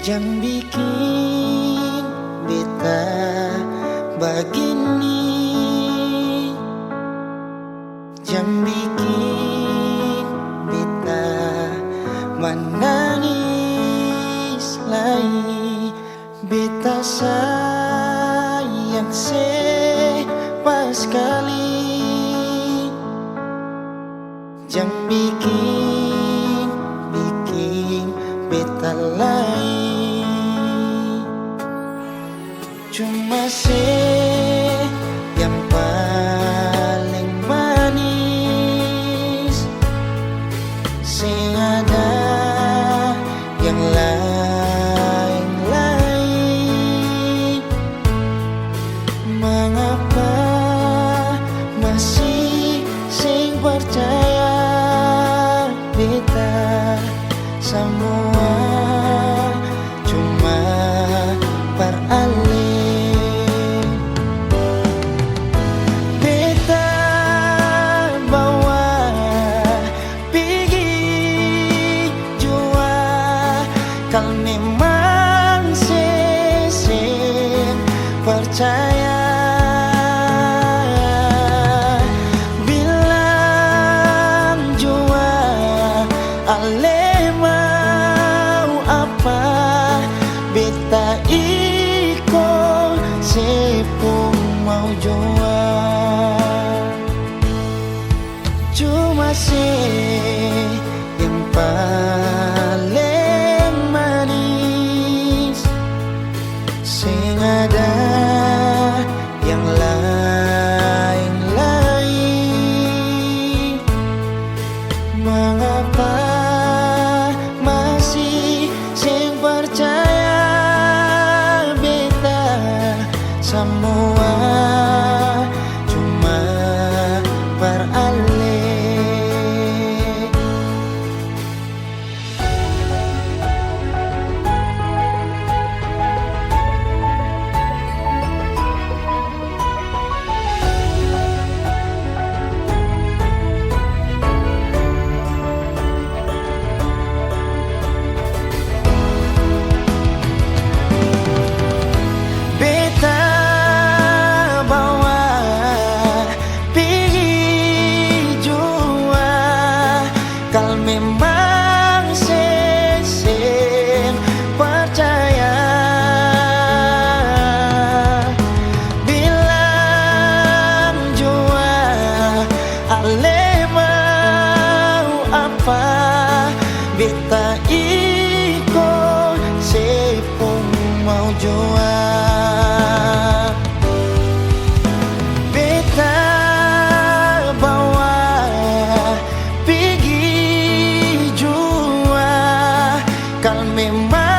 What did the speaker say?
Jangan bikin beta begini, jangan bikin beta menangis lagi. Beta sayang pas sekali, jangan bikin beta lain. Cuma yang paling manis, sing ada yang lain-lain. Mengapa masih sing percaya beta semua cuma peralih. Kau memang sesing percaya, bilang jua ale mau apa, beta iko sepung mau jua. Cuma yang paling manis, sing ada yang lain-lain. Mengapa masih sing percaya beta semua cuma peralih. Kau memang sesing percaya, bilang jua ale mau apa, beta iko sepung mau jua. Beta bawa kau memang